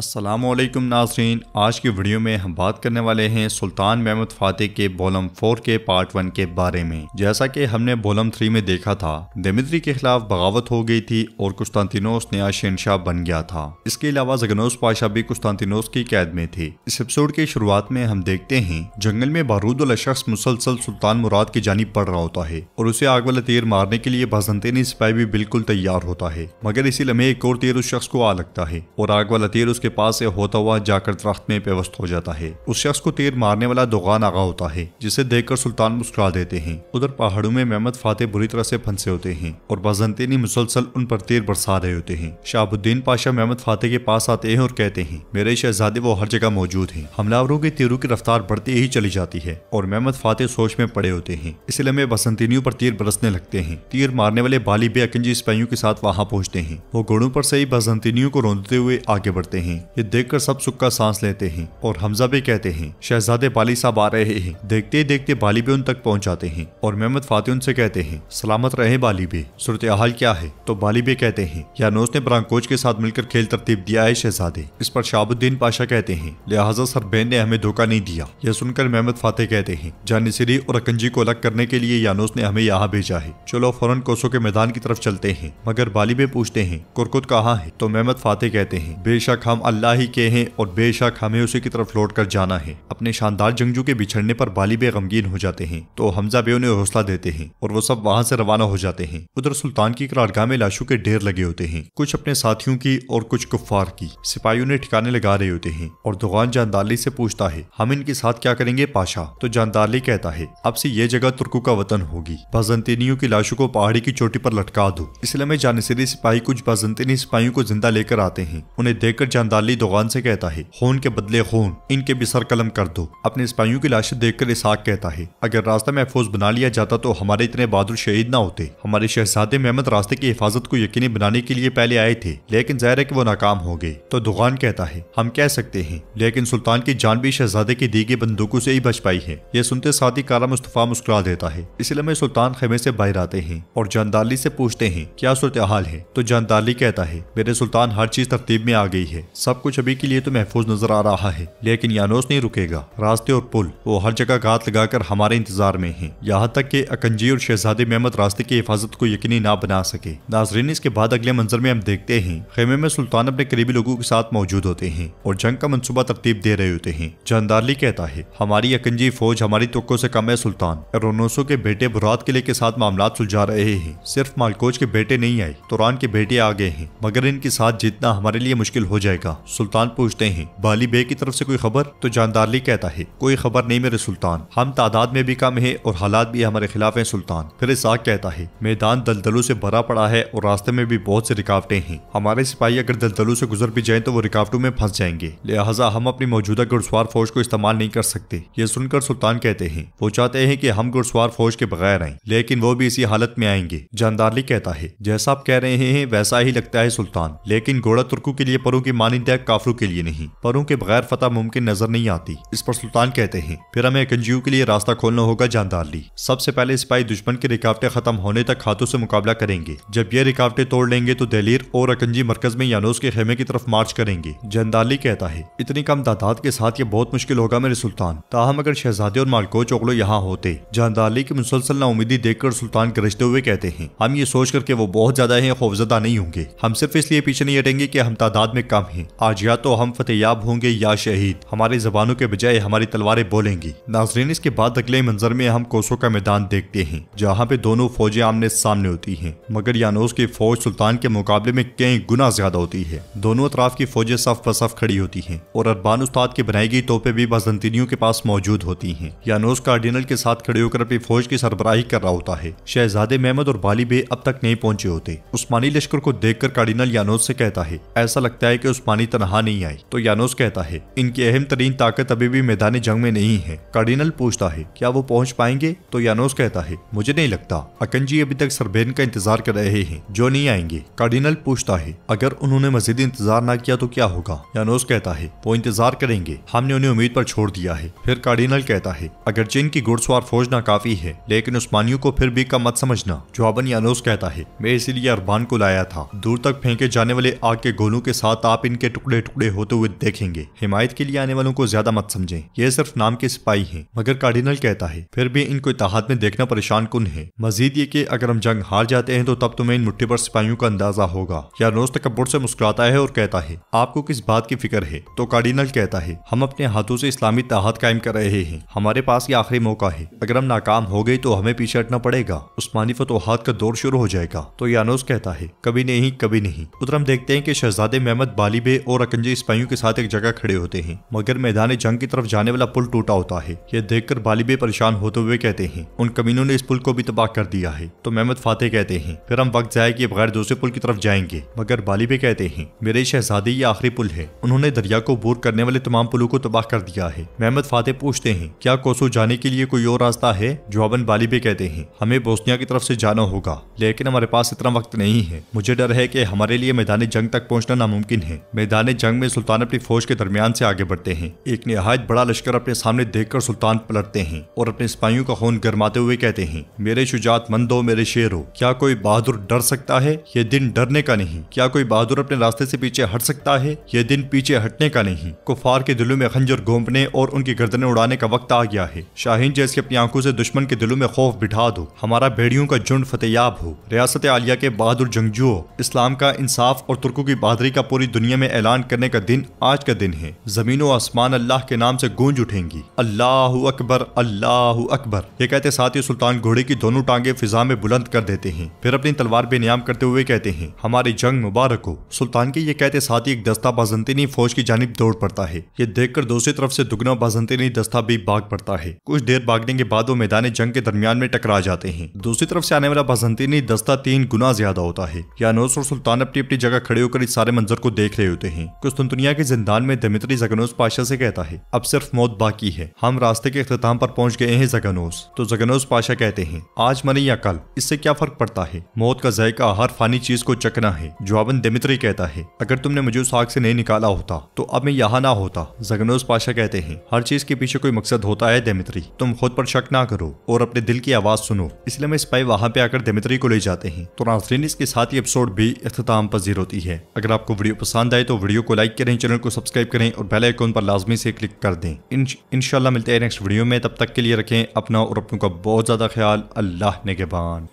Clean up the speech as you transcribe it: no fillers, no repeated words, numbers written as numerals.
अस्सलामुअलैकुम नाज़रीन, आज की वीडियो में हम बात करने वाले हैं सुल्तान महमूद फ़ातिह के बोलम 4 के पार्ट 1 के बारे में। जैसा कि हमने बोलम 3 में देखा था, दिमित्री के खिलाफ बगावत हो गई थी और कुस्तांतिनोस नया शहंशाह बन गया था। इसके अलावा ज़गनोस पाशा भी कुस्तांतिनोस की कैद में थे। इस एपिसोड की शुरुआत में हम देखते हैं जंगल में बारूद वाला शख्स मुसलसल सुल्तान मुराद की जानिब बढ़ रहा होता है और उसे आग वाला तीर मारने के लिए बाज़ंतीनी सिपाही भी बिल्कुल तैयार होता है, मगर इसी लम्हे एक और तीर उस शख्स को आ लगता है और आग वाला तीर उसके पास से होता हुआ जाकर दरख्त में पेवस्त हो जाता है। उस शख्स को तीर मारने वाला दोगान आगा होता है, जिसे देखकर सुल्तान मुस्कुरा देते हैं। उधर पहाड़ों में महमूद फ़ातिह बुरी तरह से फंसे होते हैं और बाज़ंतीनी मुसलसल उन पर तीर बरसा रहे होते हैं। शहाबुद्दीन पाशा महमूद फ़ातिह के पास आते हैं और कहते हैं, मेरे शहजादे वो हर जगह मौजूद हैं। हमलावरों के तीरों की रफ्तार बढ़ती ही चली जाती है और महमूद फ़ातिह सोच में पड़े होते हैं। इसलिए में बाज़ंतीनियों पर तीर बरसने लगते हैं। तीर मारने वाले बाली बे अकंजी सिपाहियों के साथ वहां पहुंचते हैं। वो घोड़ों पर से ही बाज़ंतीनियों को रोंदते हुए आगे बढ़ते हैं। ये देखकर सब सुक्का सांस लेते हैं और हमजा भी कहते हैं, शहजादे बाली साहब आ रहे हैं। देखते ही देखते बाली बे उन तक पहुंच जाते हैं और महमूद फ़ातिह उनसे कहते हैं, सलामत रहे बाली बे, सूरत हाल क्या है? तो बाली बे कहते हैं, यानोस ने ब्रांकोच के साथ मिलकर खेल तरतीब दिया है शहजादे। इस पर शहाबुद्दीन पाशा कहते हैं, लिहाजा सरबैन ने हमें धोखा नहीं दिया। यह सुनकर महमूद फ़ातिह कहते हैं, जानिसिरी और अकंजी को अलग करने के लिए यानोस ने हमें यहाँ भेजा है। चलो फौरन कोसो के मैदान की तरफ चलते हैं। मगर बाली बे पूछते हैं, कुरकुत कहाँ है? तो महमूद फ़ातिह कहते हैं, बेशक हम अल्लाह ही के हैं और बेशक हमें उसी की तरफ लौट कर जाना है। अपने शानदार जंगजू के बिछड़ने पर बाली बे गमगीन हो जाते हैं तो हमजा बे उन्हें हौसला देते हैं और वो सब वहां से रवाना हो जाते हैं। उधर सुल्तान की करारगाह में लाशों के ढेर लगे होते हैं, कुछ अपने साथियों की और कुछ कुफ्फार की। सिपाहियों ने ठिकाने लगा रहे होते हैं और दोगान जानदारली से पूछता है, हम इनके साथ क्या करेंगे पाशा? तो जानदारली कहता है, अब से ये जगह तुर्कों का वतन होगी। बाज़ंतीनियों की लाशों को पहाड़ी की चोटी पर लटका दो। इसलिए में जानिसिरी सिपाही कुछ बाज़ंतीनी सिपाहियों को जिंदा लेकर आते हैं। उन्हें देखकर जानदारली दोगान से कहता है, खून के बदले खून, इनके भी सर कलम कर दो। अपने सिपाहियों की लाशें देखकर इसहाक कहता है, अगर रास्ता महफूज बना लिया जाता तो हमारे इतने बहादुर शहीद ना होते। हमारे शहजादे महमूद रास्ते की हिफाजत को यकीनी बनाने के लिए पहले आए थे, लेकिन जाहिर है कि वो नाकाम हो गए। तो दुगान कहता है, हम कह सकते हैं, लेकिन सुल्तान की जान भी शहजादे की दी गई बंदूकों से ही बच पाई है। यह सुनते साथ ही कारा मुस्तफा मुस्कुरा देता है। इसलिए में सुल्तान खेमे से बाहर आते हैं और जानदारली से पूछते हैं, क्या सूरत हाल है? तो जानदारली कहता है, मेरे सुल्तान हर चीज तरतीब में आ गई है, सब कुछ अभी के लिए तो महफूज नजर आ रहा है, लेकिन यानोस नहीं रुकेगा। रास्ते और पुल वो हर जगह घात लगाकर हमारे इंतजार में हैं, यहाँ तक कि अकंजी और शहजादे महमूद रास्ते की हिफाजत को यकीनी ना बना सके। नाजरीन, इसके बाद अगले मंजर में हम देखते हैं खेमे में सुल्तान अपने करीबी लोगों के साथ मौजूद होते हैं और जंग का मंसूबा तरतीब दे रहे होते हैं। जानदारली कहता है, हमारी अकंजी फौज हमारी तुक्कों से कम है सुल्तान। रोनोसो के बेटे बुरात किले के साथ मामला सुलझा रहे हैं। सिर्फ मालकोच के बेटे नहीं आए, तुरान के बेटे आ गए हैं, मगर इनके साथ जीतना हमारे लिए मुश्किल हो जाएगा। सुल्तान पूछते हैं, बाली बे की तरफ से कोई खबर? तो जानदारली कहता है, कोई खबर नहीं मेरे सुल्तान, हम तादाद में भी कम है और हालात भी हमारे खिलाफ हैं सुल्तान। फिर इसाक कहता है, मैदान दलदलों से भरा पड़ा है और रास्ते में भी बहुत सी रुकावटें हैं। हमारे सिपाही अगर दलदलों से गुजर भी जाएं तो वो रुकावटों में फंस जाएंगे, लिहाजा हम अपनी मौजूदा घुड़सवार फौज को इस्तेमाल नहीं कर सकते। ये सुनकर सुल्तान कहते हैं, वो चाहते हैं कि हम घुड़सवार फौज के बगैर आएं, लेकिन वो भी इसी हालत में आएंगे। जानदारली कहता है, जैसा आप कह रहे हैं वैसा ही लगता है सुल्तान, लेकिन घोड़ा तुर्कों के लिए परों की मानिंदा काफरों के लिए नहीं। परों के बगैर फतह मुमकिन नजर नहीं आती। इस पर सुल्तान कहते हैं, फिर हमें अकंजियों के लिए रास्ता खोलना होगा जानदारली। सबसे पहले सिपाही दुश्मन की रुकावटें खत्म होने तक हाथों से मुकाबला करेंगे। जब ये रुकावटें तोड़ लेंगे तो दलीर और अकंजी मरकज में यानोस के खेमे की तरफ मार्च करेंगे। जानदारली कहता है, इतनी कम तादाद के साथ ये बहुत मुश्किल होगा मेरे सुल्तान, ताहम अगर शहजादे और मालकोच ओगलो यहाँ होते। जानदारली की मुसलसल नाउमीदी देखकर सुल्तान गरजते हुए कहते हैं, हम ये सोच कर के वो बहुत ज्यादा है खौफजदा नहीं होंगे। हम सिर्फ इसलिए पीछे नहीं हटेंगे कि हम तादाद में कम हैं। आज या तो हम फतेहयाब होंगे या शहीद। हमारी जबानों के बजाय हमारी तलवारें बोलेंगी। नाजरीन, इसके बाद अगले मंजर में हम कोसो का मैदान देखते हैं, जहाँ पे दोनों फौजें आमने सामने होती हैं, मगर यानोस की फौज सुल्तान के मुकाबले में कई गुना ज्यादा होती है। दोनों अतराफ की फौजें सफ ब सफ खड़ी होती हैं और अरबान उस्ताद की बनाई गई तोपें भी बाज़ंतीनियों के पास मौजूद होती हैं। यानोस कार्डिनल के साथ खड़े होकर अपनी फौज की सरबराही कर रहा होता है। शहजादे महमूद और बाली बे अब तक नहीं पहुंचे होते। उस्मानी लश्कर को देखकर कार्डिनल यानोस से कहता है, ऐसा लगता है कि उस्मानी तनहा नहीं आए। तो यानोस कहता है, इनकी अहम तरीन ताकत अभी भी मैदान जंग में नहीं है। कार्डिनल पूछता है, क्या वो पहुंच पाएंगे? तो यानोस कहता है, मुझे नहीं लगता। अकंजी अभी तक सरबेन का इंतजार कर रहे हैं, जो नहीं आएंगे। कार्डिनल पूछता है, अगर उन्होंने मजीद इंतजार ना किया तो क्या होगा? यानोस कहता है, वो इंतजार करेंगे, हमने उन्हें उम्मीद पर छोड़ दिया है। फिर कार्डिनल कहता है, अगर चीन की घुड़सवार फौज नाकाफी है, लेकिन उस्मानियों को फिर भी कम मत समझना। जवाबन यानोस कहता है, मैं इसीलिए अरबान को लाया था। दूर तक फेंके जाने वाले आग के गोलों के साथ आप इनके टुकड़े टुकड़े होते हुए देखेंगे। हिमायत के लिए आने वालों को ज्यादा मत समझें, ये सिर्फ नाम के सिपाही हैं। मगर कार्डिनल कहता है फिर भी इनको इत्तेहाद में देखना परेशान कुन है। मजीद ये कि अगर हम जंग हार जाते हैं तो तब तुम्हें इन मुट्ठी पर सिपाहियों का अंदाजा होगा। यानोस तकब्बुर से मुस्कुराता है और कहता है आपको किस बात की फिक्र है? तो कार्डिनल कहता है हम अपने हाथों से इस्लामी इत्तेहाद कायम कर रहे हैं, हमारे पास ये आखिरी मौका है। अगर हम नाकाम हो गए तो हमें पीछे हटना पड़ेगा, उस्मानी फतोहात का दौर शुरू हो जाएगा। तो यानोस कहता है कभी नहीं कभी नहीं। उधर हम देखते हैं कि शहजादे मेहमद बालिबे और अकंजे सिपाहियों के साथ एक जगह खड़े होते हैं, मगर मैदान जंग की तरफ जाने वाला पुल टूटा होता है। यह देखकर बालिबे परेशान होते हुए कहते हैं उन कमीनों ने इस पुल को भी तबाह कर दिया है। तो मेहमद फातेह कहते हैं फिर हम वक्त जाए कि बगैर दूसरे पुल की तरफ जाएंगे। मगर बालिबे कहते हैं मेरे शहजादे ये आखिरी पुल है, उन्होंने दरिया को अबूर करने वाले तमाम पुलों को तबाह कर दिया है। मेहमद फातेह पूछते हैं क्या कोसो जाने के लिए कोई और रास्ता है? जवाबन बालिबे कहते हैं हमें बोस्निया की तरफ से जाना होगा, लेकिन हमारे पास इतना वक्त नहीं है। मुझे डर है कि हमारे लिए मैदान जंग तक पहुंचना नामुमकिन है। मैदान जंग में सुल्तान अपनी फौज के दरमियान से आगे बढ़ते हैं। एक निहायत बड़ा लश्कर अपने सामने देखकर सुल्तान पलटते हैं और अपने सिपाहियों का खून गरमाते हुए कहते हैं मेरे शुजाअतमंदो, मेरे शेरो, क्या कोई बहादुर डर सकता है? ये दिन डरने का नहीं। क्या कोई बहादुर अपने रास्ते से पीछे हट सकता है? ये दिन पीछे हटने का नहीं। कुफार के दिलों में खंजर घोंपने और उनकी गर्दनें उड़ाने का वक्त आ गया है। शाहीन जैसे अपनी आंखों से दुश्मन के दिलों में खौफ बिठा दो। हमारा भेड़ियों का झुंड फतेयाब हो। रियासत आलिया के बहादुर जंगजुओं, इस्लाम का, इंसाफ और तुर्कों की बहादुरी का पूरी दुनिया में ऐलान करने का दिन आज का दिन है। जमीन और आसमान अल्लाह के नाम से गूंज उठेंगी। अल्लाहु अकबर, अल्लाहु अकबर। ये कहते साथ ही सुल्तान घोड़े की दोनों टांगे फिजा में बुलंद कर देते हैं। फिर अपनी तलवार बेनियाम करते हुए कहते हैं हमारी जंग मुबारक हो। सुल्तान के ये कहते साथ ही एक दस्ता बाज़ंतीनी फौज की जानिब दौड़ पड़ता है। ये देखकर दूसरी तरफ से दुगना बाज़ंतीनी दस्ता भी भाग पड़ता है। कुछ देर भागने के बाद वो मैदान जंग के दरमियान में टकरा जाते हैं। दूसरी तरफ से आने वाला बाज़ंतीनी दस्ता 3 गुना ज्यादा होता है। यानोस और सुल्तान अपनी अपनी जगह खड़े होकर इस सारे मंजर को देख रहे होते हैं। कुस्तुनतुनिया के जिंदान में दिमित्री ज़गनोस पाशा से कहता है अब सिर्फ मौत बाकी है, हम रास्ते के इख्तिताम पर पहुंच गए हैं ज़गनोस। तो ज़गनोस पाशा कहते हैं आज मरे या कल, इससे क्या फर्क पड़ता है? मौत का जायका हर फानी चीज को चखना है। जवाबन दिमित्री कहता है अगर तुमने मुझे उस आग से नहीं निकाला होता तो अब मैं यहाँ ना होता। ज़गनोस पाशा कहते हैं हर चीज के पीछे कोई मकसद होता है दिमित्री, तुम खुद पर शक ना करो और अपने दिल की आवाज सुनो। इसलिए मैं सिपाही वहां पे आकर दिमित्री को ले जाते हैं। तो नाज़रीन इसके साथ ही एपिसोड भी इख्तिताम पजीर होती है। अगर आपको वीडियो पसंद आए तो वीडियो को लाइक करें, चैनल को सब्सक्राइब करें और बेल आइकन पर लाजमी से क्लिक कर दें। इंशाल्लाह मिलते हैं नेक्स्ट वीडियो में। तब तक के लिए रखें अपना और अपनों का बहुत ज्यादा ख्याल। अल्लाह निगहबान।